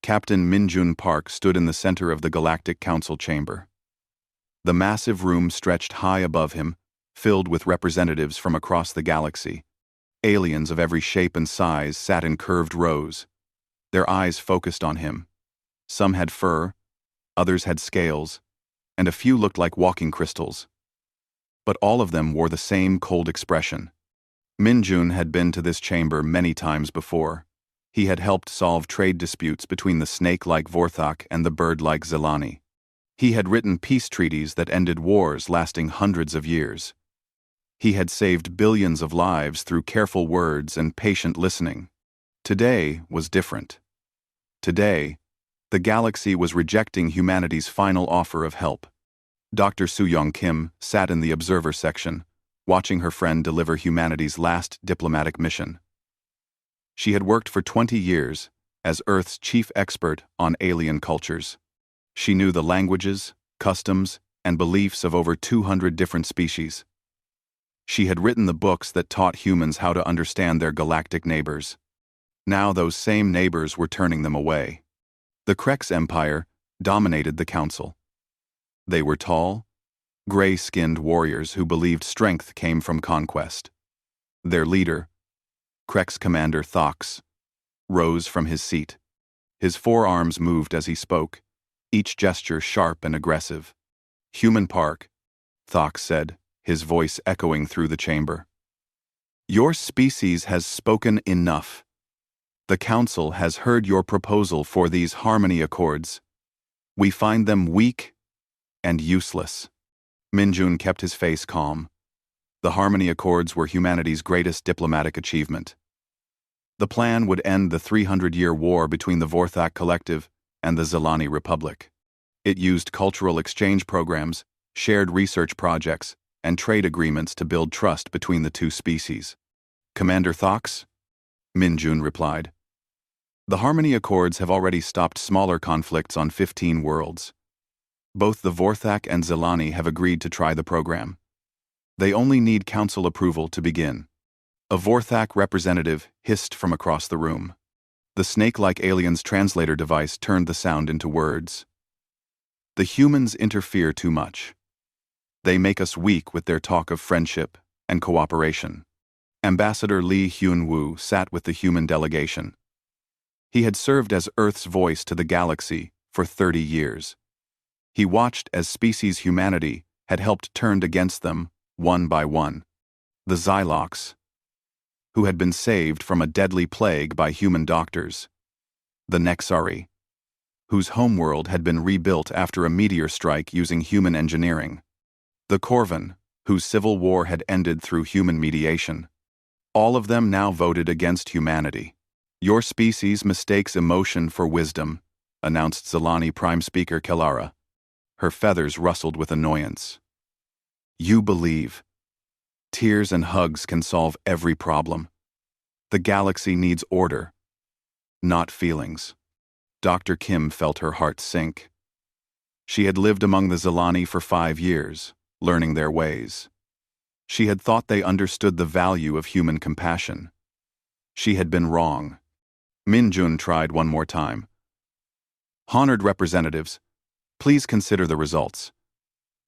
Captain Minjun Park stood in the center of the Galactic Council chamber. The massive room stretched high above him, filled with representatives from across the galaxy. Aliens of every shape and size sat in curved rows, their eyes focused on him. Some had fur, others had scales, and a few looked like walking crystals. But all of them wore the same cold expression. Minjun had been to this chamber many times before. He had helped solve trade disputes between the snake-like Vorthak and the bird-like Zelani. He had written peace treaties that ended wars lasting hundreds of years. He had saved billions of lives through careful words and patient listening. Today was different. Today, the galaxy was rejecting humanity's final offer of help. Dr. Soo-young Kim sat in the observer section, watching her friend deliver humanity's last diplomatic mission. She had worked for 20 years as Earth's chief expert on alien cultures. She knew the languages, customs, and beliefs of over 200 different species. She had written the books that taught humans how to understand their galactic neighbors. Now those same neighbors were turning them away. The Krex Empire dominated the council. They were tall, gray-skinned warriors who believed strength came from conquest. Their leader, Krex Commander Thox, rose from his seat. His forearms moved as he spoke, each gesture sharp and aggressive. "Human Park," Thox said, his voice echoing through the chamber. "Your species has spoken enough. The Council has heard your proposal for these harmony accords. We find them weak and useless." Minjun kept his face calm. The harmony accords were humanity's greatest diplomatic achievement. The plan would end the 300-year war between the Vorthak Collective and the Zelani Republic. It used cultural exchange programs, shared research projects, and trade agreements to build trust between the two species. "Commander Thox?" Minjun replied. "The Harmony Accords have already stopped smaller conflicts on 15 worlds. Both the Vorthak and Zelani have agreed to try the program. They only need council approval to begin." A Vorthak representative hissed from across the room. The snake-like alien's translator device turned the sound into words. "The humans interfere too much. They make us weak with their talk of friendship and cooperation." Ambassador Lee Hyun-woo sat with the human delegation. He had served as Earth's voice to the galaxy for 30 years. He watched as species humanity had helped turned against them, one by one. The Xylox, who had been saved from a deadly plague by human doctors. The Nexari, whose homeworld had been rebuilt after a meteor strike using human engineering. The Corvan, whose civil war had ended through human mediation. All of them now voted against humanity. "Your species mistakes emotion for wisdom," announced Zelani Prime Speaker Kelara. Her feathers rustled with annoyance. "You believe tears and hugs can solve every problem. The galaxy needs order, not feelings." Dr. Kim felt her heart sink. She had lived among the Zelani for 5 years, learning their ways. She had thought they understood the value of human compassion. She had been wrong. Minjun tried one more time. "Honored representatives, please consider the results.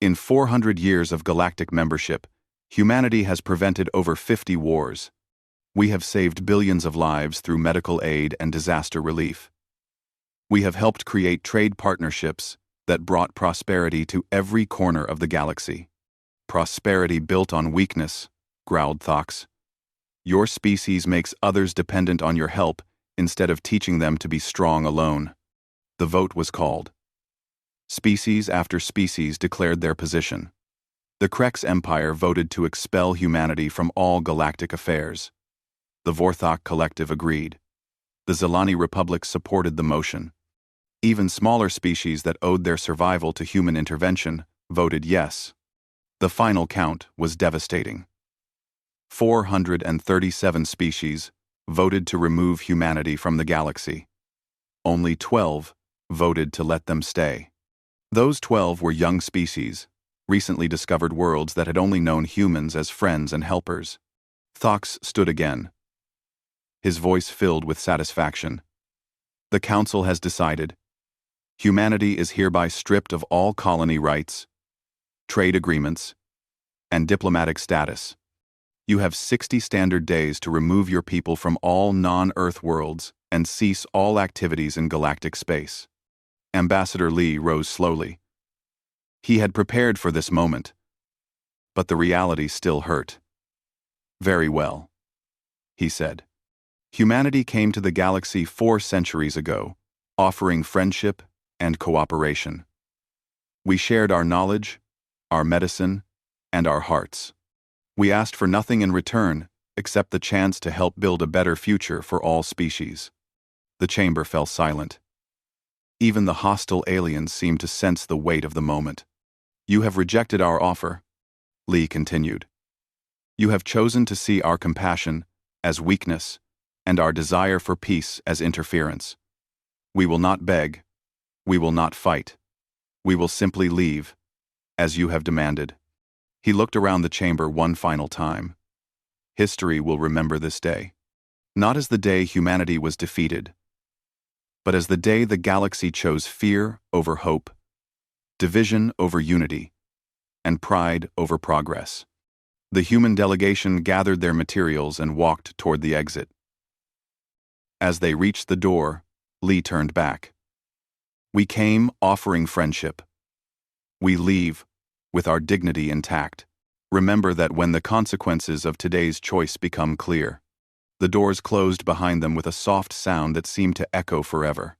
In 400 years of galactic membership, humanity has prevented over 50 wars. We have saved billions of lives through medical aid and disaster relief. We have helped create trade partnerships that brought prosperity to every corner of the galaxy." "Prosperity built on weakness," growled Thox. "Your species makes others dependent on your help instead of teaching them to be strong alone." The vote was called. Species after species declared their position. The Krex Empire voted to expel humanity from all galactic affairs. The Vorthak Collective agreed. The Zelani Republic supported the motion. Even smaller species that owed their survival to human intervention voted yes. The final count was devastating. 437 species voted to remove humanity from the galaxy. Only 12 voted to let them stay. Those 12 were young species, recently discovered worlds that had only known humans as friends and helpers. Thox stood again, his voice filled with satisfaction. The Council has decided. Humanity is hereby stripped of all colony rights, trade agreements, and diplomatic status. You have 60 standard days to remove your people from all non-Earth worlds and cease all activities in galactic space. Ambassador Lee rose slowly. He had prepared for this moment, but the reality still hurt. Very well, he said. Humanity came to the galaxy 4 centuries ago, offering friendship and cooperation. We shared our knowledge, our medicine, and our hearts. We asked for nothing in return except the chance to help build a better future for all species. The chamber fell silent. Even the hostile aliens seemed to sense the weight of the moment. You have rejected our offer, Lee continued. You have chosen to see our compassion as weakness and our desire for peace as interference. We will not beg. We will not fight. We will simply leave, as you have demanded. He looked around the chamber one final time. History will remember this day. Not as the day humanity was defeated, but as the day the galaxy chose fear over hope, division over unity, and pride over progress. The human delegation gathered their materials and walked toward the exit. As they reached the door, Lee turned back. We came offering friendship. We leave with our dignity intact. Remember that when the consequences of today's choice become clear. The doors closed behind them with a soft sound that seemed to echo forever.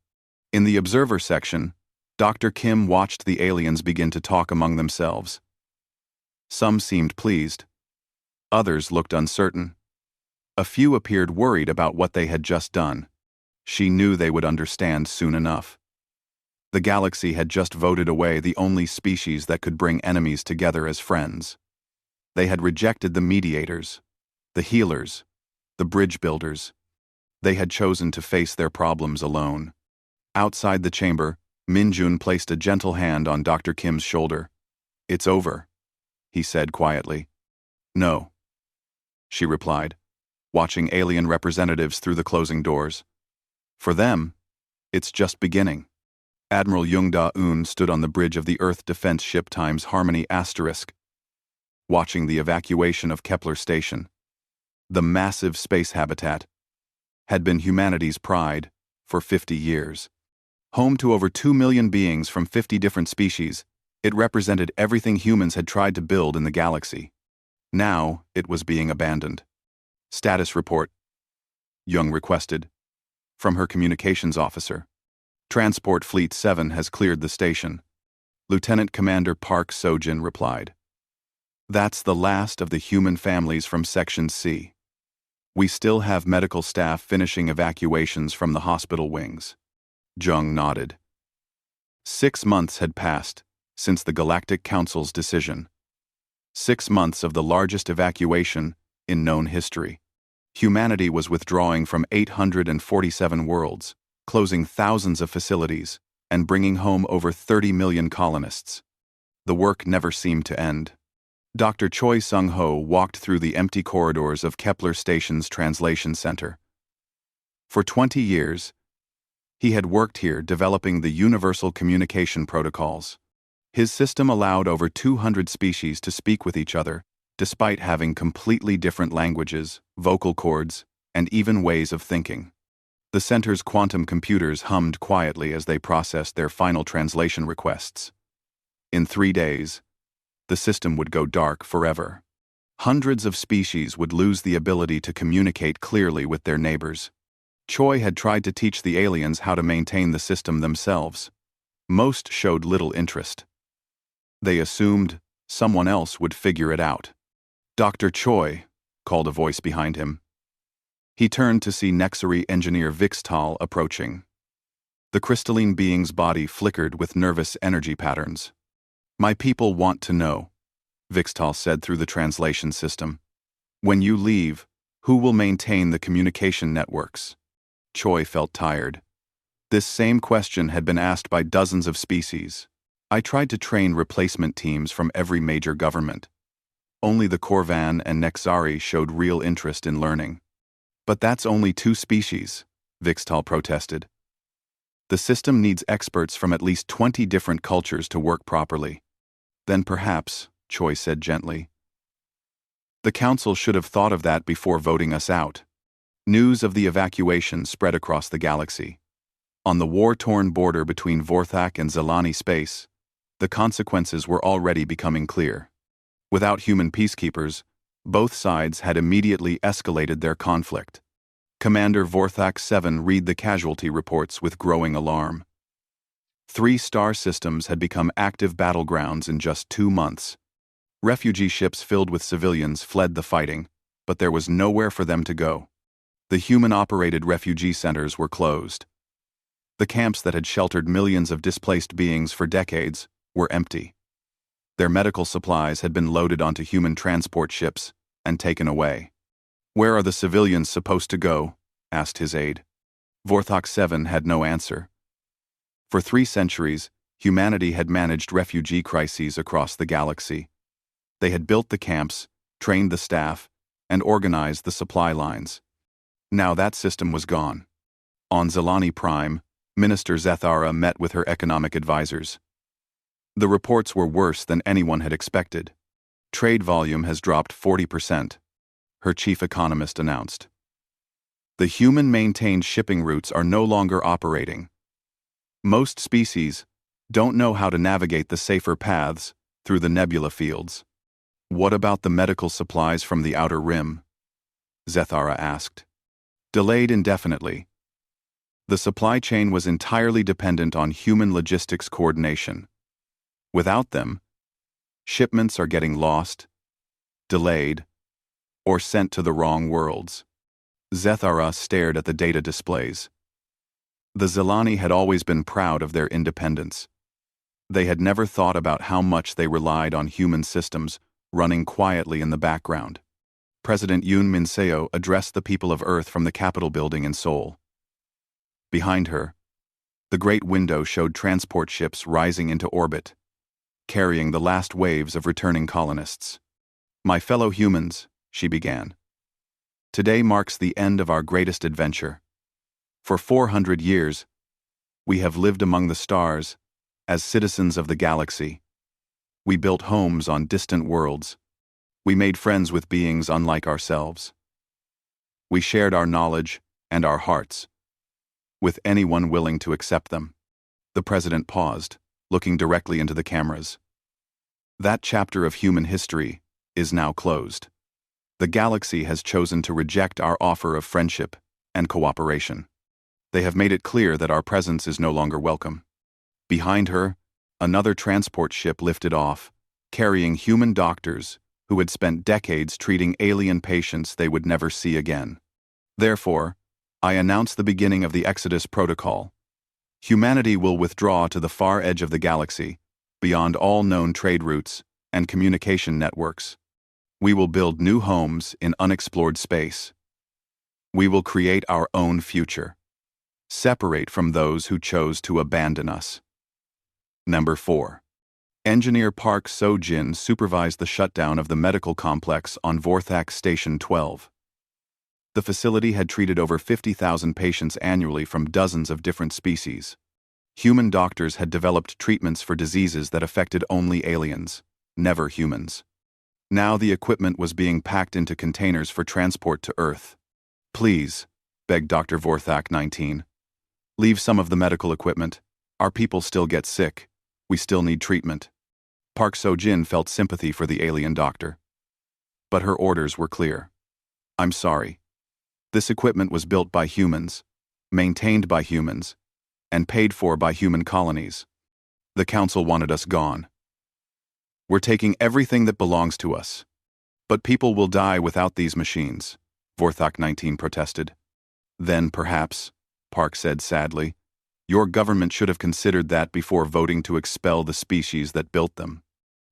In the observer section, Dr. Kim watched the aliens begin to talk among themselves. Some seemed pleased. Others looked uncertain. A few appeared worried about what they had just done. She knew they would understand soon enough. The galaxy had just voted away the only species that could bring enemies together as friends. They had rejected the mediators, the healers, the bridge builders. They had chosen to face their problems alone. Outside the chamber, Minjun placed a gentle hand on Dr. Kim's shoulder. It's over, he said quietly. No, she replied, watching alien representatives through the closing doors. For them, it's just beginning. Admiral Jung-Da-eun stood on the bridge of the Earth defense ship Times Harmony *, watching the evacuation of Kepler Station. The massive space habitat had been humanity's pride for 50 years. Home to over 2 million beings from 50 different species, it represented everything humans had tried to build in the galaxy. Now, it was being abandoned. Status report, Jung requested, from her communications officer. Transport Fleet 7 has cleared the station. Lieutenant Commander Park Sojin replied. That's the last of the human families from Section C. We still have medical staff finishing evacuations from the hospital wings. Jung nodded. 6 months had passed since the Galactic Council's decision. 6 months of the largest evacuation in known history. Humanity was withdrawing from 847 worlds, closing thousands of facilities, and bringing home over 30 million colonists. The work never seemed to end. Dr. Choi Sung-ho walked through the empty corridors of Kepler Station's Translation Center. For 20 years, he had worked here developing the universal communication protocols. His system allowed over 200 species to speak with each other, despite having completely different languages, vocal cords, and even ways of thinking. The center's quantum computers hummed quietly as they processed their final translation requests. In 3 days, the system would go dark forever. Hundreds of species would lose the ability to communicate clearly with their neighbors. Choi had tried to teach the aliens how to maintain the system themselves. Most showed little interest. They assumed someone else would figure it out. Dr. Choi, called a voice behind him. He turned to see Nexari engineer Vixtal approaching. The crystalline being's body flickered with nervous energy patterns. My people want to know, Vixtal said through the translation system. When you leave, who will maintain the communication networks? Choi felt tired. This same question had been asked by dozens of species. I tried to train replacement teams from every major government. Only the Korvan and Nexari showed real interest in learning. But that's only 2 species, Vixtal protested. The system needs experts from at least 20 different cultures to work properly. Then perhaps, Choi said gently. The council should have thought of that before voting us out. News of the evacuation spread across the galaxy. On the war-torn border between Vorthak and Zelani space, the consequences were already becoming clear. Without human peacekeepers, both sides had immediately escalated their conflict. Commander Vorthak 7 read the casualty reports with growing alarm. 3 star systems had become active battlegrounds in just 2 months. Refugee ships filled with civilians fled the fighting, but there was nowhere for them to go. The human-operated refugee centers were closed. The camps that had sheltered millions of displaced beings for decades were empty. Their medical supplies had been loaded onto human transport ships and taken away. "Where are the civilians supposed to go?" asked his aide. Vorthak 7 had no answer. For 3 centuries, humanity had managed refugee crises across the galaxy. They had built the camps, trained the staff, and organized the supply lines. Now that system was gone. On Zelani Prime, Minister Zethara met with her economic advisors. The reports were worse than anyone had expected. Trade volume has dropped 40%, her chief economist announced. The human-maintained shipping routes are no longer operating. Most species don't know how to navigate the safer paths through the nebula fields. "What about the medical supplies from the outer rim?" Zethara asked. "Delayed indefinitely. The supply chain was entirely dependent on human logistics coordination. Without them, shipments are getting lost, delayed, or sent to the wrong worlds." Zethara stared at the data displays. The Zelani had always been proud of their independence. They had never thought about how much they relied on human systems running quietly in the background. President Yoon Min-seo addressed the people of Earth from the Capitol building in Seoul. Behind her, the great window showed transport ships rising into orbit, carrying the last waves of returning colonists. "My fellow humans," she began. "Today marks the end of our greatest adventure. For 400 years, we have lived among the stars as citizens of the galaxy. We built homes on distant worlds. We made friends with beings unlike ourselves. We shared our knowledge and our hearts with anyone willing to accept them." The president paused, looking directly into the cameras. "That chapter of human history is now closed. The galaxy has chosen to reject our offer of friendship and cooperation. They have made it clear that our presence is no longer welcome." Behind her, another transport ship lifted off, carrying human doctors who had spent decades treating alien patients they would never see again. "Therefore, I announce the beginning of the Exodus Protocol. Humanity will withdraw to the far edge of the galaxy, beyond all known trade routes and communication networks. We will build new homes in unexplored space. We will create our own future, separate from those who chose to abandon us." Number 4. Engineer Park So-jin supervised the shutdown of the medical complex on Vorthak Station 12. The facility had treated over 50,000 patients annually from dozens of different species. Human doctors had developed treatments for diseases that affected only aliens, never humans. Now the equipment was being packed into containers for transport to Earth. "Please," begged Dr. Vorthak 19. "Leave some of the medical equipment. Our people still get sick. We still need treatment." Park So-jin felt sympathy for the alien doctor. But her orders were clear. "I'm sorry. This equipment was built by humans, maintained by humans, and paid for by human colonies. The council wanted us gone. We're taking everything that belongs to us. But people will die without these machines," Vorthak 19 protested. "Then perhaps," Park said sadly, "your government should have considered that before voting to expel the species that built them."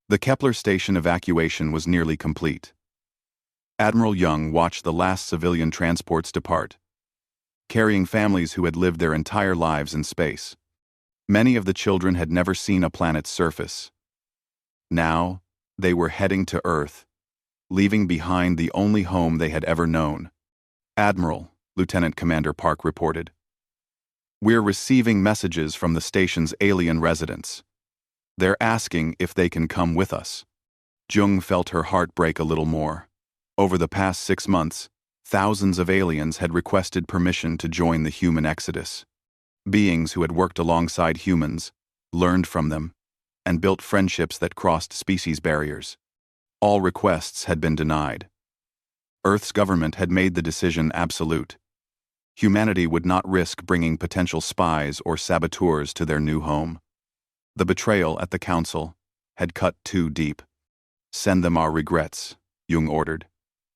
The Kepler station evacuation was nearly complete. Admiral Young watched the last civilian transports depart, carrying families who had lived their entire lives in space. Many of the children had never seen a planet's surface. Now, they were heading to Earth, leaving behind the only home they had ever known. "Admiral," Lieutenant Commander Park reported, We're receiving messages from the station's alien residents. They're asking if they can come with us. Jung felt her heart break a little more. Over the past 6 months, thousands of aliens had requested permission to join the human exodus. Beings who had worked alongside humans, learned from them, and built friendships that crossed species barriers. All requests had been denied. Earth's government had made the decision absolute. Humanity would not risk bringing potential spies or saboteurs to their new home. The betrayal at the council had cut too deep. Send them our regrets, Jung ordered.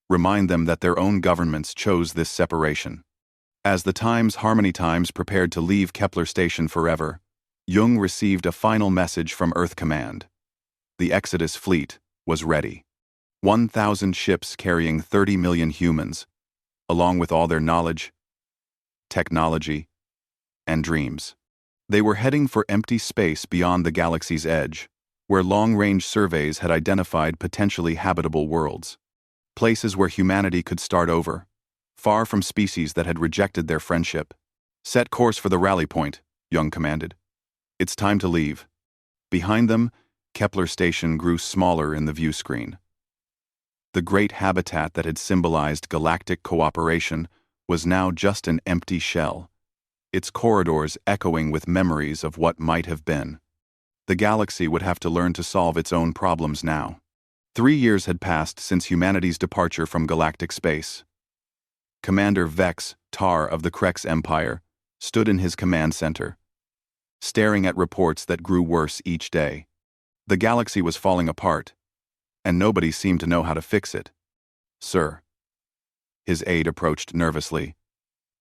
Remind them that their own governments chose this separation. As the Harmony Times prepared to leave Kepler Station forever, Jung received a final message from Earth Command. The Exodus fleet was ready. 1,000 ships carrying 30 million humans, along with all their knowledge, technology, and dreams. They were heading for empty space beyond the galaxy's edge, where long-range surveys had identified potentially habitable worlds. Places where humanity could start over, far from species that had rejected their friendship. Set course for the rally point, Jung commanded. It's time to leave. Behind them, Kepler Station grew smaller in the view screen. The great habitat that had symbolized galactic cooperation was now just an empty shell, its corridors echoing with memories of what might have been. The galaxy would have to learn to solve its own problems now. 3 years had passed since humanity's departure from galactic space. Commander Vex Tar of the Krex Empire stood in his command center, staring at reports that grew worse each day. The galaxy was falling apart, and nobody seemed to know how to fix it. Sir. His aide approached nervously.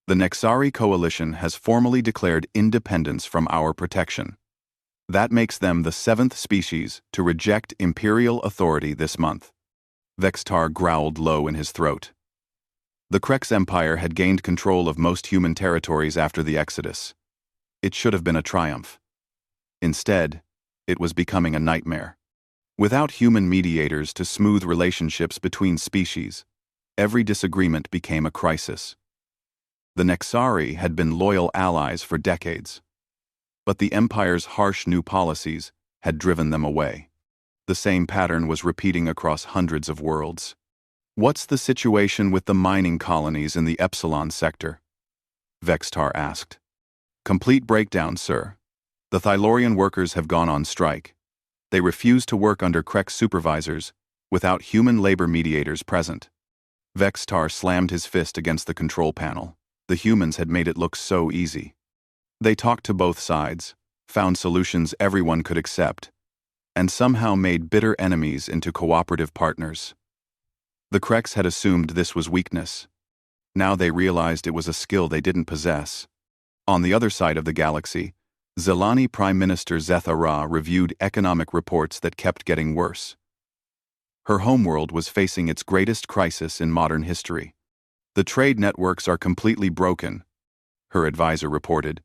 The Nexari Coalition has formally declared independence from our protection. That makes them the 7th species to reject imperial authority this month. Vextar growled low in his throat. The Krex Empire had gained control of most human territories after the Exodus. It should have been a triumph. Instead, it was becoming a nightmare. Without human mediators to smooth relationships between species, every disagreement became a crisis. The Nexari had been loyal allies for decades, but the Empire's harsh new policies had driven them away. The same pattern was repeating across hundreds of worlds. What's the situation with the mining colonies in the Epsilon sector? Vextar asked. Complete breakdown, sir. The Thylorian workers have gone on strike. They refuse to work under Krex supervisors without human labor mediators present. Vextar slammed his fist against the control panel. The humans had made it look so easy. They talked to both sides, found solutions everyone could accept, and somehow made bitter enemies into cooperative partners. The Krex had assumed this was weakness. Now they realized it was a skill they didn't possess. On the other side of the galaxy, Zelani Prime Minister Zetha Ra reviewed economic reports that kept getting worse. Her homeworld was facing its greatest crisis in modern history. The trade networks are completely broken, her advisor reported.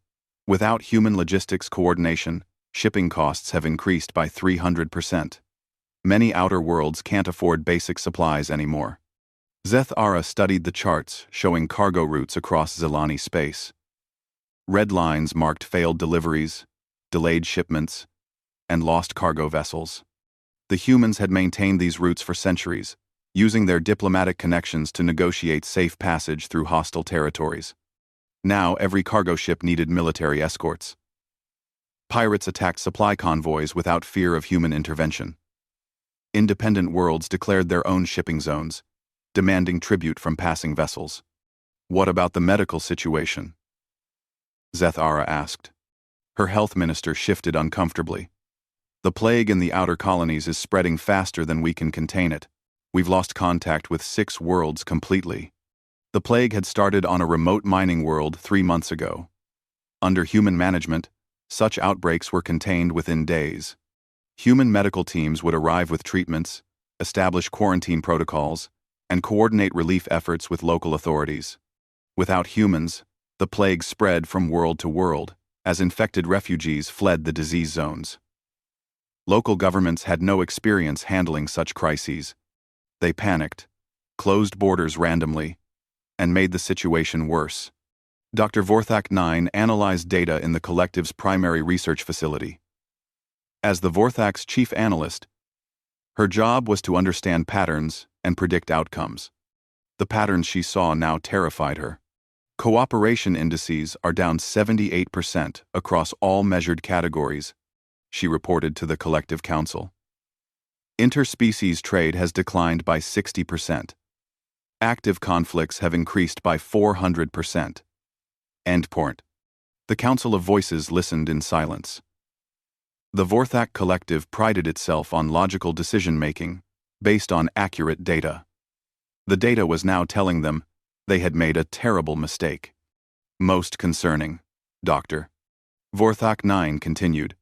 Without human logistics coordination, shipping costs have increased by 300%. Many outer worlds can't afford basic supplies anymore. Zeth Ara studied the charts showing cargo routes across Zelani space. Red lines marked failed deliveries, delayed shipments, and lost cargo vessels. The humans had maintained these routes for centuries, using their diplomatic connections to negotiate safe passage through hostile territories. Now every cargo ship needed military escorts. Pirates attacked supply convoys without fear of human intervention. Independent worlds declared their own shipping zones, demanding tribute from passing vessels. What about the medical situation? Zethara asked. Her health minister shifted uncomfortably. The plague in the outer colonies is spreading faster than we can contain it. We've lost contact with 6 worlds completely. The plague had started on a remote mining world 3 months ago. Under human management, such outbreaks were contained within days. Human medical teams would arrive with treatments, establish quarantine protocols, and coordinate relief efforts with local authorities. Without humans, the plague spread from world to world, as infected refugees fled the disease zones. Local governments had no experience handling such crises. They panicked, closed borders randomly, and made the situation worse. Dr. Vorthak 9 analyzed data in the collective's primary research facility. As the Vorthak's chief analyst, her job was to understand patterns and predict outcomes. The patterns she saw now terrified her. Cooperation indices are down 78% across all measured categories, she reported to the Collective Council. Interspecies trade has declined by 60%. Active conflicts have increased by 400%. Endpoint. The Council of Voices listened in silence. The Vorthak Collective prided itself on logical decision-making, based on accurate data. The data was now telling them they had made a terrible mistake. Most concerning, Dr. Vorthak 9 continued,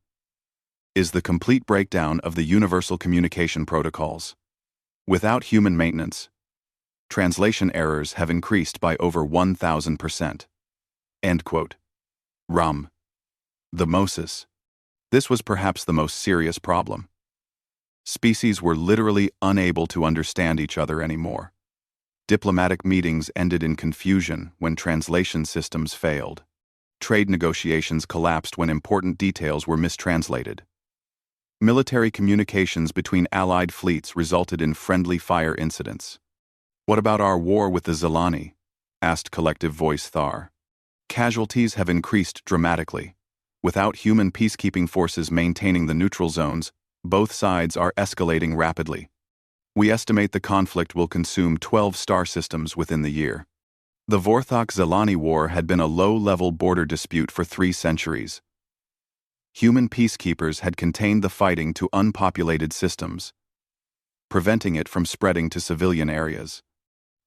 is the complete breakdown of the universal communication protocols. Without human maintenance, translation errors have increased by over 1,000%. End quote. Rum. The Moses. This was perhaps the most serious problem. Species were literally unable to understand each other anymore. Diplomatic meetings ended in confusion when translation systems failed. Trade negotiations collapsed when important details were mistranslated. Military communications between allied fleets resulted in friendly fire incidents. What about our war with the Zelani? Asked Collective Voice Thar. Casualties have increased dramatically. Without human peacekeeping forces maintaining the neutral zones, both sides are escalating rapidly. We estimate the conflict will consume 12 star systems within the year. The Vorthak-Zelani War had been a low-level border dispute for 3 centuries. Human peacekeepers had contained the fighting to unpopulated systems, preventing it from spreading to civilian areas.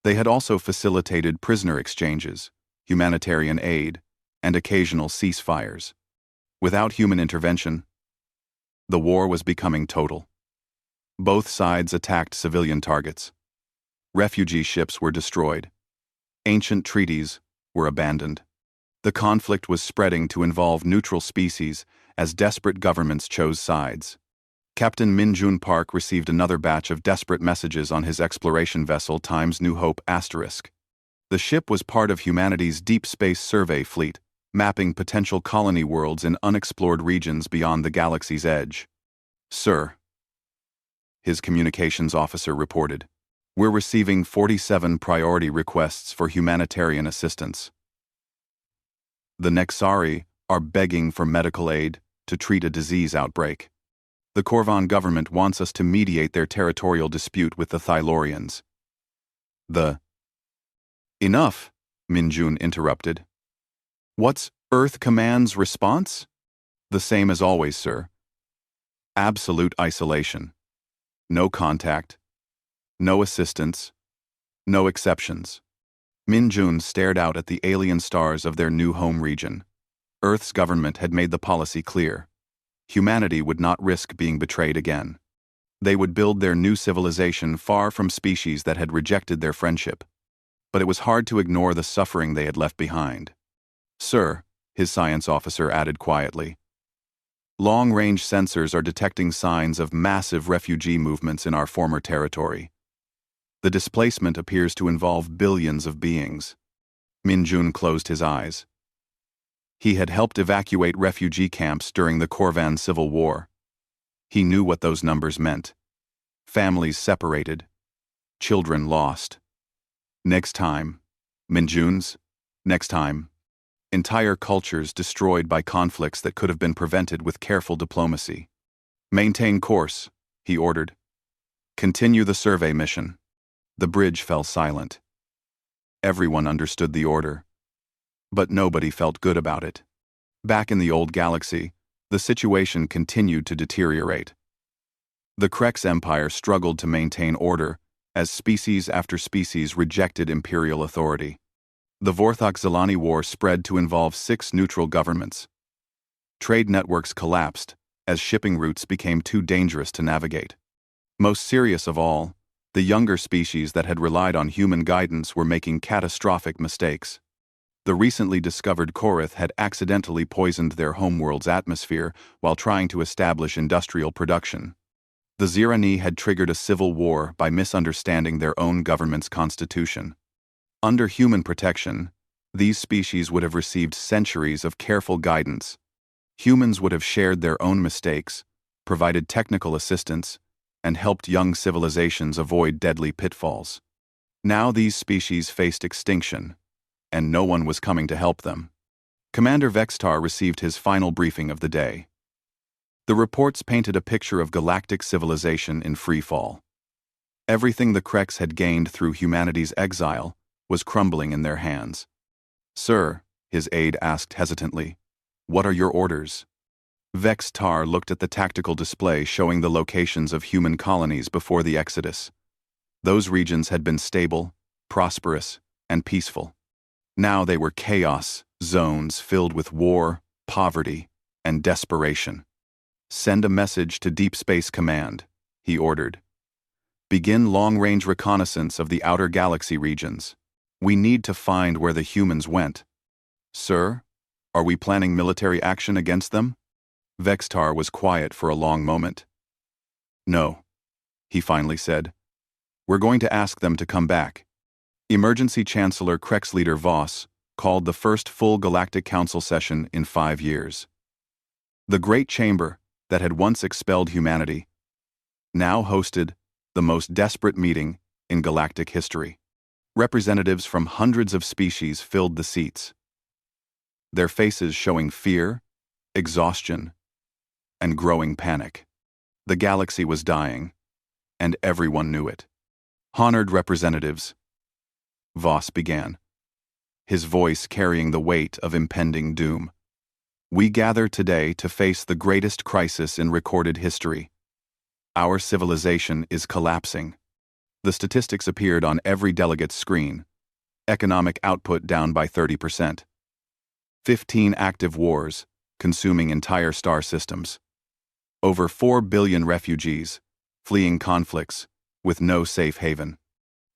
They had also facilitated prisoner exchanges, humanitarian aid, and occasional ceasefires. Without human intervention, the war was becoming total. Both sides attacked civilian targets. Refugee ships were destroyed. Ancient treaties were abandoned. The conflict was spreading to involve neutral species as desperate governments chose sides. Captain Min Jun Park received another batch of desperate messages on his exploration vessel New Hope ***. The ship was part of humanity's deep space survey fleet, mapping potential colony worlds in unexplored regions beyond the galaxy's edge. Sir, his communications officer reported, we're receiving 47 priority requests for humanitarian assistance. The Nexari are begging for medical aid to treat a disease outbreak. The Korvan government wants us to mediate their territorial dispute with the Thylorians. Enough, Minjun interrupted. What's Earth Command's response? The same as always, sir. Absolute isolation. No contact. No assistance. No exceptions. Minjun stared out at the alien stars of their new home region. Earth's government had made the policy clear. Humanity would not risk being betrayed again. They would build their new civilization far from species that had rejected their friendship. But it was hard to ignore the suffering they had left behind. Sir, his science officer added quietly, long-range sensors are detecting signs of massive refugee movements in our former territory. The displacement appears to involve billions of beings. Minjun closed his eyes. He had helped evacuate refugee camps during the Korvan Civil War. He knew what those numbers meant. Families separated. Children lost. Next time, Minjun's, next time. Entire cultures destroyed by conflicts that could have been prevented with careful diplomacy. Maintain course, he ordered. Continue the survey mission. The bridge fell silent. Everyone understood the order. But nobody felt good about it. Back in the old galaxy, the situation continued to deteriorate. The Krex Empire struggled to maintain order as species after species rejected imperial authority. The Vorthak-Zelani War spread to involve 6 neutral governments. Trade networks collapsed as shipping routes became too dangerous to navigate. Most serious of all, the younger species that had relied on human guidance were making catastrophic mistakes. The recently discovered Korith had accidentally poisoned their homeworld's atmosphere while trying to establish industrial production. The Zirani had triggered a civil war by misunderstanding their own government's constitution. Under human protection, These species would have received centuries of careful guidance. Humans would have shared their own mistakes, provided technical assistance, and helped young civilizations avoid deadly pitfalls. Now these species faced extinction, and no one was coming to help them. Commander Vextar received his final briefing of the day. The reports painted a picture of galactic civilization in free fall. Everything the Kreks had gained through humanity's exile was crumbling in their hands. "Sir," his aide asked hesitantly, "what are your orders?" Vextar looked at the tactical display showing the locations of human colonies before the Exodus. Those regions had been stable, prosperous, and peaceful. Now they were chaos zones filled with war, poverty, and desperation. "Send a message to Deep Space Command," he ordered. "Begin long-range reconnaissance of the outer galaxy regions. We need to find where the humans went." "Sir, are we planning military action against them?" Vextar was quiet for a long moment. "No," he finally said. "We're going to ask them to come back." Emergency Chancellor Kreks leader Voss called the first full Galactic Council session in 5 years. The Great Chamber, that had once expelled humanity, now hosted the most desperate meeting in galactic history. Representatives from hundreds of species filled the seats, their faces showing fear, exhaustion, and growing panic. The galaxy was dying, and everyone knew it. "Honored representatives," Voss began, his voice carrying the weight of impending doom. "We gather today to face the greatest crisis in recorded history. Our civilization is collapsing." The statistics appeared on every delegate's screen. Economic output down by 30%. 15 active wars, consuming entire star systems. Over 4 billion refugees, fleeing conflicts, with no safe haven.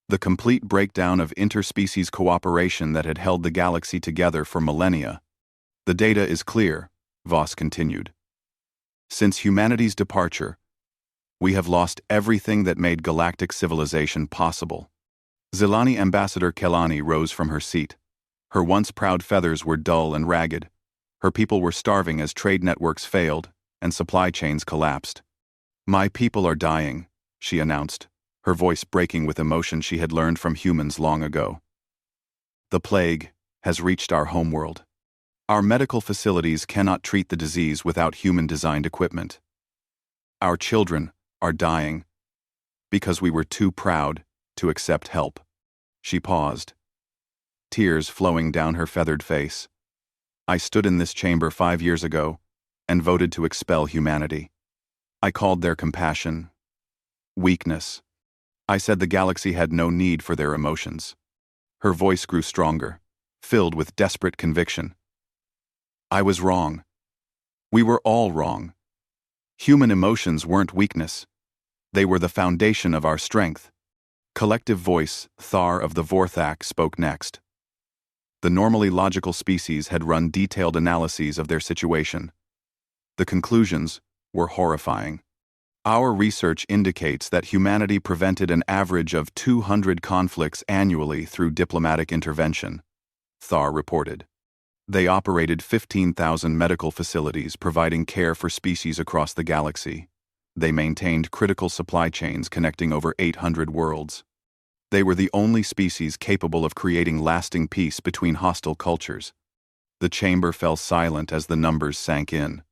The complete breakdown of interspecies cooperation that had held the galaxy together for millennia. "The data is clear," Voss continued. "Since humanity's departure, we have lost everything that made galactic civilization possible." Zilani Ambassador Kelani rose from her seat. Her once proud feathers were dull and ragged. Her people were starving as trade networks failed and supply chains collapsed. "My people are dying," she announced, her voice breaking with emotion she had learned from humans long ago. "The plague has reached our homeworld. Our medical facilities cannot treat the disease without human-designed equipment. Our children are dying because we were too proud to accept help." She paused, tears flowing down her feathered face. "I stood in this chamber 5 years ago and voted to expel humanity. I called their compassion weakness. I said the galaxy had no need for their emotions." Her voice grew stronger, filled with desperate conviction. "I was wrong. We were all wrong. Human emotions weren't weakness. They were the foundation of our strength." Collective voice, Thar of the Vorthak, spoke next. The normally logical species had run detailed analyses of their situation. The conclusions were horrifying. "Our research indicates that humanity prevented an average of 200 conflicts annually through diplomatic intervention," Thar reported. "They operated 15,000 medical facilities providing care for species across the galaxy. They maintained critical supply chains connecting over 800 worlds. They were the only species capable of creating lasting peace between hostile cultures." The chamber fell silent as the numbers sank in.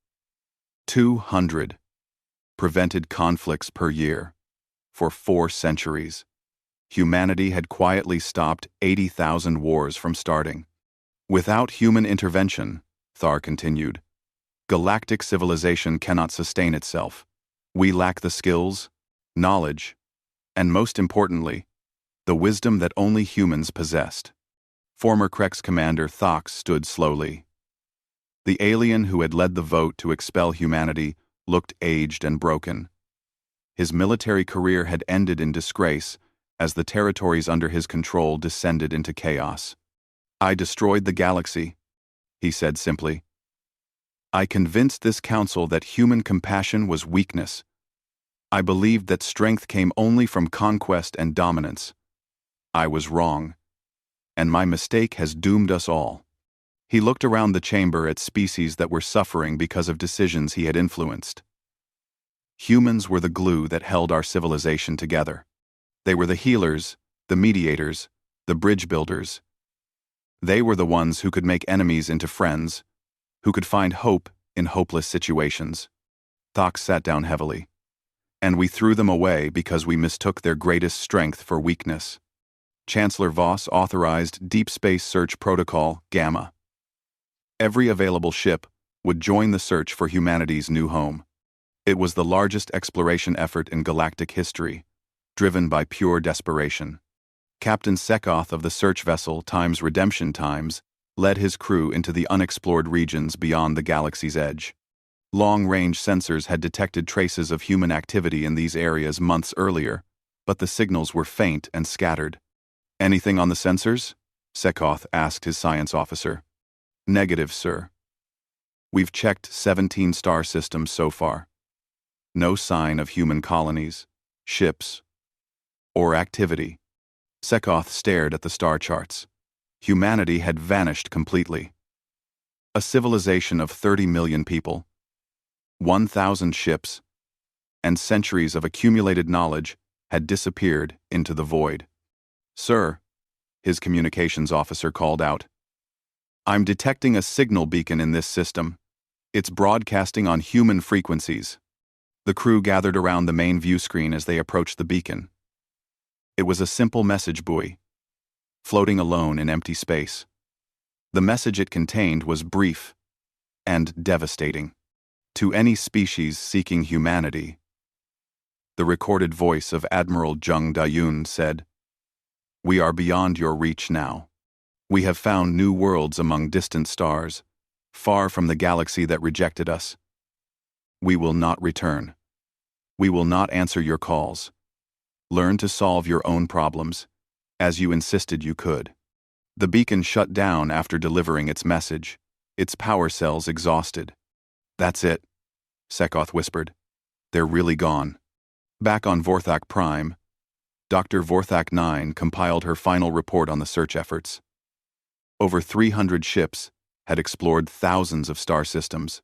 200 prevented conflicts per year. For 4 centuries, humanity had quietly stopped 80,000 wars from starting. "Without human intervention," Thar continued, "galactic civilization cannot sustain itself. We lack the skills, knowledge, and most importantly, the wisdom that only humans possessed." Former Kreks commander Thox stood slowly. The alien who had led the vote to expel humanity looked aged and broken. His military career had ended in disgrace as the territories under his control descended into chaos. "I destroyed the galaxy," he said simply. "I convinced this council that human compassion was weakness. I believed that strength came only from conquest and dominance. I was wrong. and my mistake has doomed us all. He looked around the chamber at species that were suffering because of decisions he had influenced. Humans were the glue that held our civilization together. They were the healers, the mediators, the bridge builders. They were the ones who could make enemies into friends, who could find hope in hopeless situations. Thox sat down heavily. And we threw them away because we mistook their greatest strength for weakness. Chancellor Voss authorized Deep Space Search Protocol, Gamma. Every available ship would join the search for humanity's new home. It was the largest exploration effort in galactic history, driven by pure desperation. Captain Sekoth of the search vessel Times Redemption Times led his crew into the unexplored regions beyond the galaxy's edge. Long-range sensors had detected traces of human activity in these areas months earlier, but the signals were faint and scattered. "Anything on the sensors?" Sekoth asked his science officer. "Negative, sir. We've checked 17 star systems so far. No sign of human colonies, ships, or activity." Sekoth stared at the star charts. Humanity had vanished completely. A civilization of 30 million people, 1,000 ships, and centuries of accumulated knowledge had disappeared into the void. "Sir," his communications officer called out, "I'm detecting a signal beacon in this system. It's broadcasting on human frequencies." The crew gathered around the main view screen as they approached the beacon. It was a simple message buoy, floating alone in empty space. The message it contained was brief and devastating. "To any species seeking humanity," the recorded voice of Admiral Jung Dayun said, "we are beyond your reach now. We have found new worlds among distant stars, far from the galaxy that rejected us. We will not return. We will not answer your calls. Learn to solve your own problems, as you insisted you could." The beacon shut down after delivering its message, its power cells exhausted. "That's it," Sekoth whispered. "They're really gone." Back on Vorthak Prime, Dr. Vorthak 9 compiled her final report on the search efforts. Over 300 ships had explored thousands of star systems.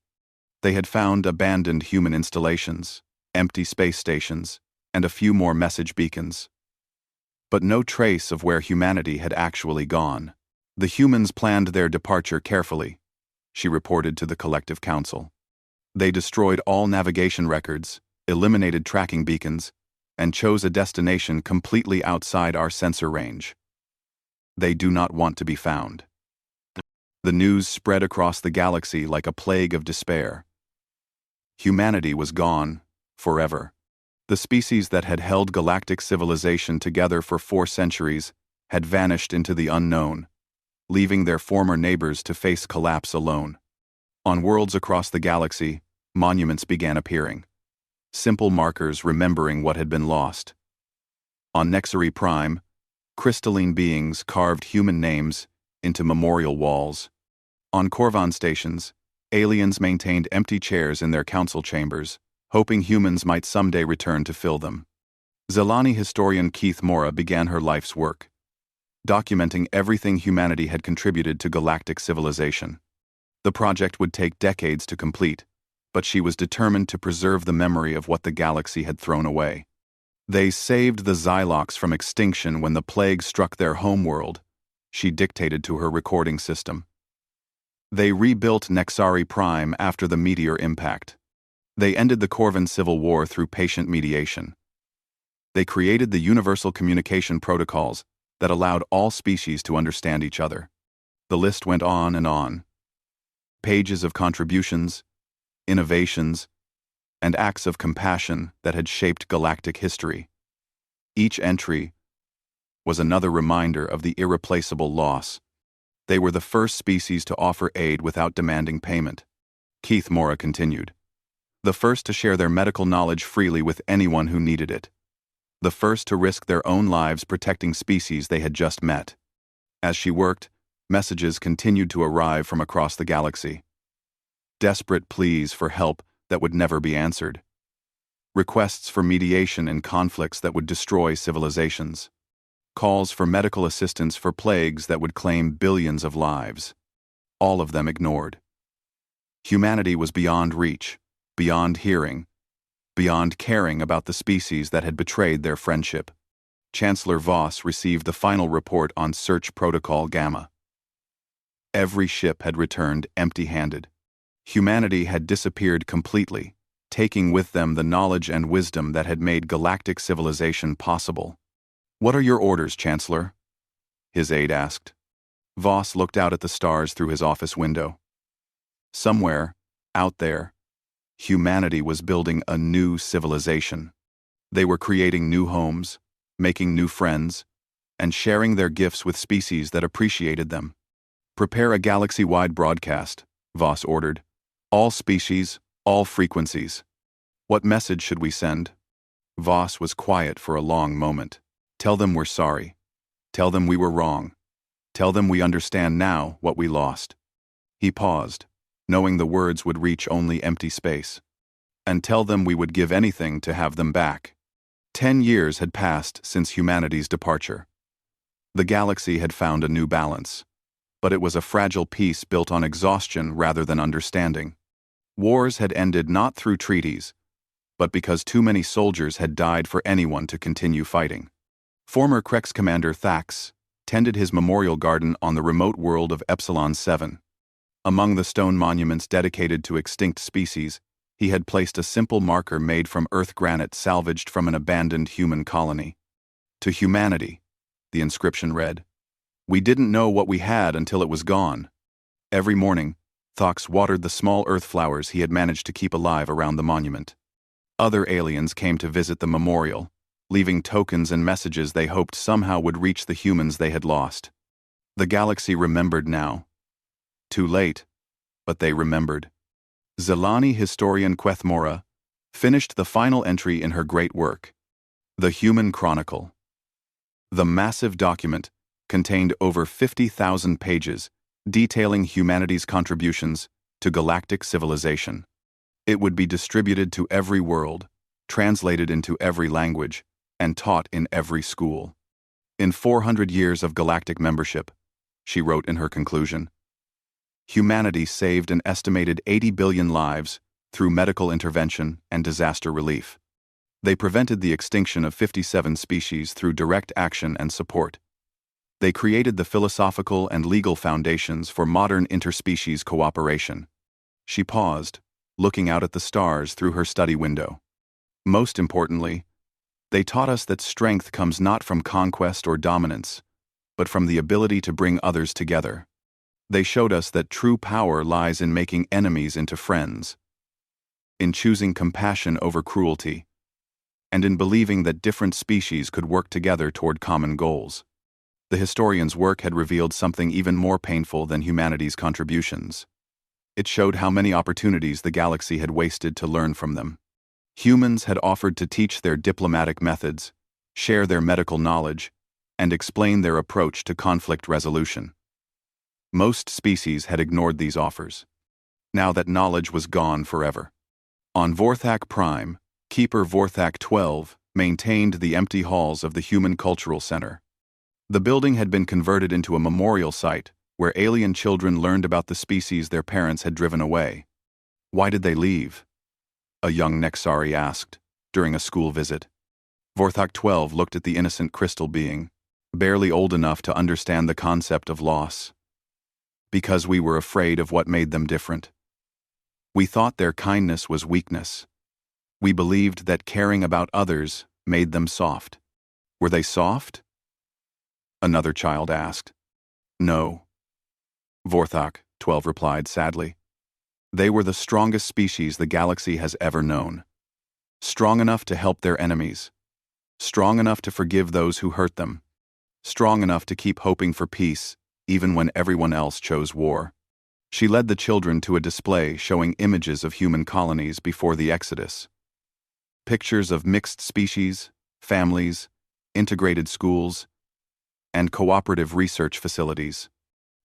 They had found abandoned human installations, empty space stations, and a few more message beacons. But no trace of where humanity had actually gone. "The humans planned their departure carefully," she reported to the Collective Council. "They destroyed all navigation records, eliminated tracking beacons, and chose a destination completely outside our sensor range. They do not want to be found." The news spread across the galaxy like a plague of despair. Humanity was gone, forever. The species that had held galactic civilization together for 4 centuries had vanished into the unknown, leaving their former neighbors to face collapse alone. On worlds across the galaxy, monuments began appearing. Simple markers remembering what had been lost. On Nexari Prime, crystalline beings carved human names into memorial walls. On Korvan stations, aliens maintained empty chairs in their council chambers, hoping humans might someday return to fill them. Zelani historian Keith Mora began her life's work, documenting everything humanity had contributed to galactic civilization. The project would take decades to complete, but she was determined to preserve the memory of what the galaxy had thrown away. "They saved the Xylox from extinction when the plague struck their homeworld," she dictated to her recording system. "They rebuilt Nexari Prime after the meteor impact. They ended the Corvan Civil War through patient mediation. They created the universal communication protocols that allowed all species to understand each other." The list went on and on. Pages of contributions, innovations, and acts of compassion that had shaped galactic history. Each entry was another reminder of the irreplaceable loss. They were the first species to offer aid without demanding payment. Keith Mora continued. The first to share their medical knowledge freely with anyone who needed it. The first to risk their own lives protecting species they had just met. As she worked, messages continued to arrive from across the galaxy. Desperate pleas for help that would never be answered. Requests for mediation in conflicts that would destroy civilizations. calls for medical assistance for plagues that would claim billions of lives. All of them ignored. Humanity was beyond reach, beyond hearing, beyond caring about the species that had betrayed their friendship. Chancellor Voss received the final report on Search Protocol Gamma. Every ship had returned empty-handed. Humanity had disappeared completely, taking with them the knowledge and wisdom that had made galactic civilization possible. "What are your orders, Chancellor?" his aide asked. Voss looked out at the stars through his office window. Somewhere, out there, humanity was building a new civilization. They were creating new homes, making new friends, and sharing their gifts with species that appreciated them. "Prepare a galaxy-wide broadcast," Voss ordered. "All species, all frequencies." "What message should we send?" Voss was quiet for a long moment. "Tell them we're sorry. Tell them we were wrong. Tell them we understand now what we lost." He paused, knowing the words would reach only empty space. "And tell them we would give anything to have them back." 10 years had passed since humanity's departure. The galaxy had found a new balance, but it was a fragile peace built on exhaustion rather than understanding. Wars had ended not through treaties, but because too many soldiers had died for anyone to continue fighting. Former Krex Commander Thax tended his memorial garden on the remote world of Epsilon 7. Among the stone monuments dedicated to extinct species, he had placed a simple marker made from earth granite salvaged from an abandoned human colony. "To humanity," the inscription read. "We didn't know what we had until it was gone." Every morning, Thax watered the small earth flowers he had managed to keep alive around the monument. Other aliens came to visit the memorial, leaving tokens and messages they hoped somehow would reach the humans they had lost. The galaxy remembered now. Too late, but they remembered. Zelani historian Quethmora finished the final entry in her great work, The Human Chronicle. The massive document contained over 50,000 pages detailing humanity's contributions to galactic civilization. It would be distributed to every world, translated into every language, and taught in every school. "In 400 years of galactic membership," she wrote in her conclusion, "humanity saved an estimated 80 billion lives through medical intervention and disaster relief. They prevented the extinction of 57 species through direct action and support. They created the philosophical and legal foundations for modern interspecies cooperation." She paused, looking out at the stars through her study window. "Most importantly, they taught us that strength comes not from conquest or dominance, but from the ability to bring others together. They showed us that true power lies in making enemies into friends, in choosing compassion over cruelty, and in believing that different species could work together toward common goals." The historian's work had revealed something even more painful than humanity's contributions. It showed how many opportunities the galaxy had wasted to learn from them. Humans had offered to teach their diplomatic methods, share their medical knowledge, and explain their approach to conflict resolution. Most species had ignored these offers. Now that knowledge was gone forever. On Vorthak Prime, Keeper Vorthak 12 maintained the empty halls of the Human Cultural Center. The building had been converted into a memorial site where alien children learned about the species their parents had driven away. "Why did they leave?" a young Nexari asked during a school visit. Vorthak 12 looked at the innocent crystal being, barely old enough to understand the concept of loss. "Because we were afraid of what made them different. We thought their kindness was weakness. We believed that caring about others made them soft." "Were they soft?" another child asked. "No," Vorthak 12 replied sadly. "They were the strongest species the galaxy has ever known. Strong enough to help their enemies. Strong enough to forgive those who hurt them. Strong enough to keep hoping for peace, even when everyone else chose war." She led the children to a display showing images of human colonies before the Exodus. Pictures of mixed species, families, integrated schools, and cooperative research facilities.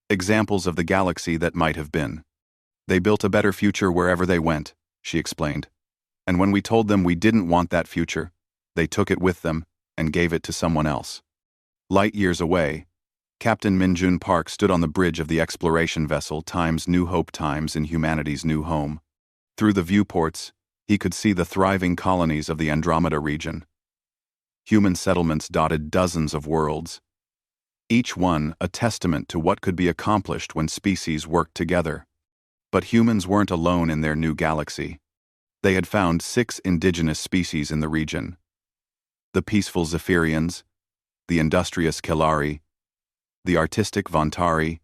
Examples of the galaxy that might have been. "They built a better future wherever they went," she explained. "And when we told them we didn't want that future, they took it with them and gave it to someone else." Light years away, Captain Minjun Park stood on the bridge of the exploration vessel Times New Hope Times in humanity's new home. Through the viewports, he could see the thriving colonies of the Andromeda region. Human settlements dotted dozens of worlds, each one a testament to what could be accomplished when species worked together. But humans weren't alone in their new galaxy. They had found 6 indigenous species in the region: the peaceful Zephyrians, the industrious Kelari, the artistic Vantari,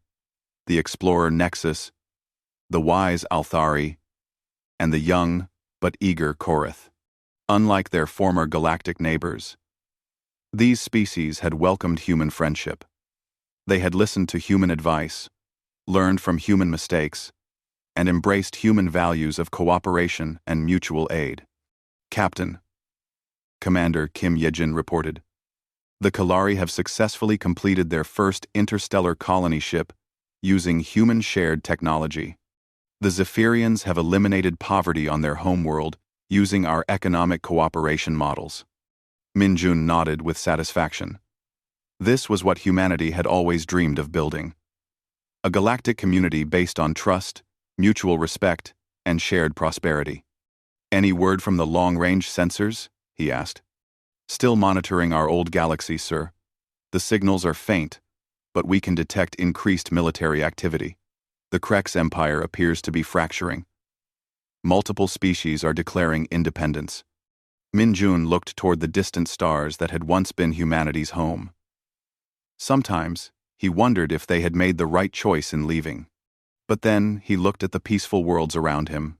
the explorer Nexus, the wise Althari, and the young but eager Korath. Unlike their former galactic neighbors, these species had welcomed human friendship. They had listened to human advice, learned from human mistakes, and embraced human values of cooperation and mutual aid. Captain, Commander Kim Yejin reported, the Kalari have successfully completed their first interstellar colony ship using human-shared technology. The Zephyrians have eliminated poverty on their homeworld using our economic cooperation models. Minjun nodded with satisfaction. This was what humanity had always dreamed of building: a galactic community based on trust, mutual respect, and shared prosperity. Any word from the long-range sensors? He asked. Still monitoring our old galaxy, sir. The signals are faint, but we can detect increased military activity. The Krex Empire appears to be fracturing. Multiple species are declaring independence. Minjun looked toward the distant stars that had once been humanity's home. Sometimes, he wondered if they had made the right choice in leaving. But then, he looked at the peaceful worlds around him,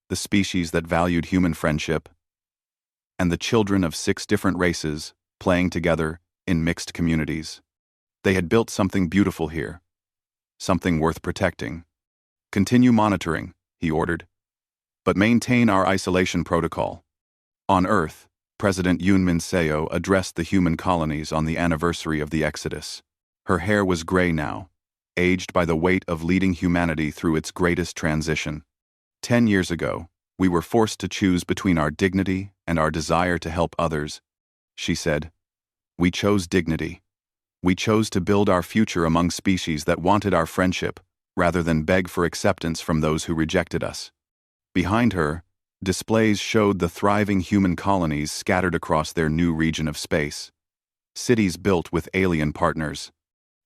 the species that valued human friendship, and the children of 6 different races playing together in mixed communities. They had built something beautiful here, something worth protecting. Continue monitoring, he ordered, but maintain our isolation protocol. On Earth, President Yoon Min-seo addressed the human colonies on the anniversary of the Exodus. Her hair was gray now, aged by the weight of leading humanity through its greatest transition. 10 years ago, we were forced to choose between our dignity and our desire to help others, she said. We chose dignity. We chose to build our future among species that wanted our friendship, rather than beg for acceptance from those who rejected us. Behind her, displays showed the thriving human colonies scattered across their new region of space. Cities built with alien partners.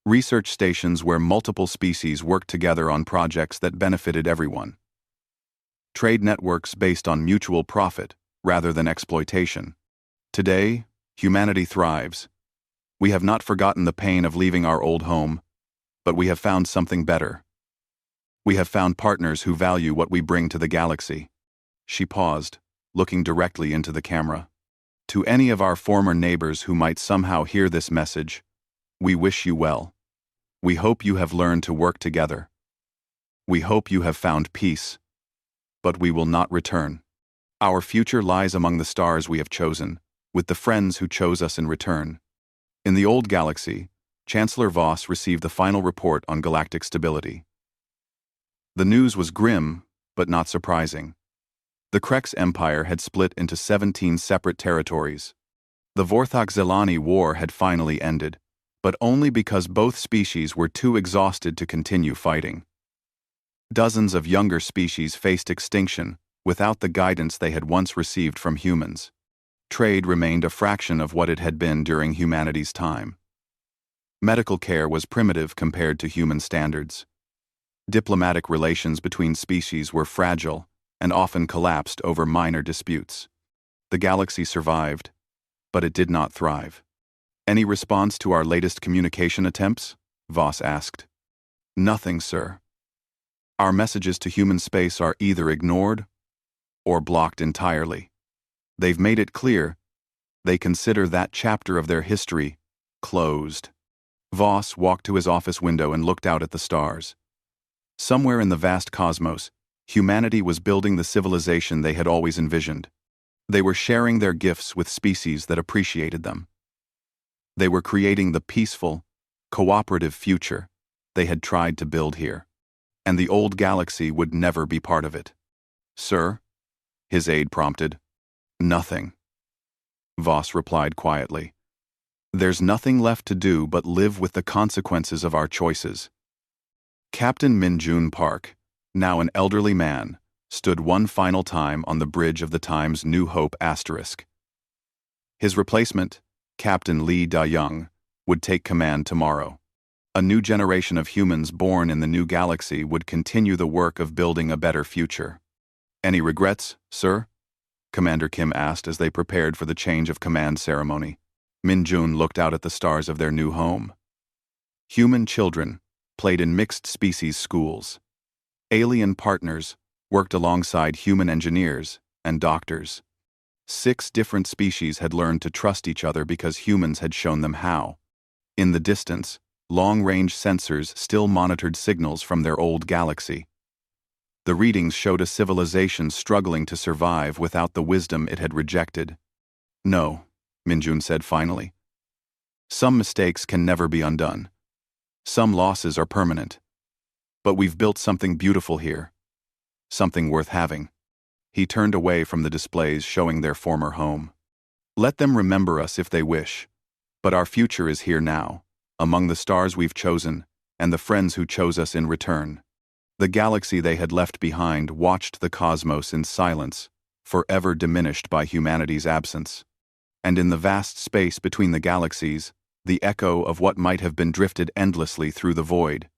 Research stations where multiple species worked together on projects that benefited everyone. Trade networks based on mutual profit rather than exploitation. Today, humanity thrives. We have not forgotten the pain of leaving our old home, but we have found something better. We have found partners who value what we bring to the galaxy. She paused, looking directly into the camera. To any of our former neighbors who might somehow hear this message, we wish you well. We hope you have learned to work together. We hope you have found peace. But we will not return. Our future lies among the stars we have chosen, with the friends who chose us in return. In the old galaxy, Chancellor Voss received the final report on galactic stability. The news was grim, but not surprising. The Krex Empire had split into 17 separate territories. The Vorthok-Zelani War had finally ended, but only because both species were too exhausted to continue fighting. Dozens of younger species faced extinction without the guidance they had once received from humans. Trade remained a fraction of what it had been during humanity's time. Medical care was primitive compared to human standards. Diplomatic relations between species were fragile and often collapsed over minor disputes. The galaxy survived, but it did not thrive. Any response to our latest communication attempts? Voss asked. Nothing, sir. Our messages to human space are either ignored or blocked entirely. They've made it clear they consider that chapter of their history closed. Voss walked to his office window and looked out at the stars. Somewhere in the vast cosmos, humanity was building the civilization they had always envisioned. They were sharing their gifts with species that appreciated them. They were creating the peaceful, cooperative future they had tried to build here. And the old galaxy would never be part of it. Sir? His aide prompted. Nothing. Voss replied quietly. There's nothing left to do but live with the consequences of our choices. Captain Min-jun Park, now an elderly man, stood one final time on the bridge of the Times New Hope asterisk. His replacement, Captain Lee Da-young, would take command tomorrow. A new generation of humans born in the new galaxy would continue the work of building a better future. Any regrets, sir? Commander Kim asked as they prepared for the change of command ceremony. Min-jun looked out at the stars of their new home. Human children played in mixed-species schools. Alien partners worked alongside human engineers and doctors. 6 different species had learned to trust each other because humans had shown them how. In the distance, long-range sensors still monitored signals from their old galaxy. The readings showed a civilization struggling to survive without the wisdom it had rejected. No, Min-jun said finally. Some mistakes can never be undone. Some losses are permanent. But we've built something beautiful here. Something worth having. He turned away from the displays showing their former home. Let them remember us if they wish. But our future is here now, among the stars we've chosen, and the friends who chose us in return. The galaxy they had left behind watched the cosmos in silence, forever diminished by humanity's absence. And in the vast space between the galaxies, the echo of what might have been drifted endlessly through the void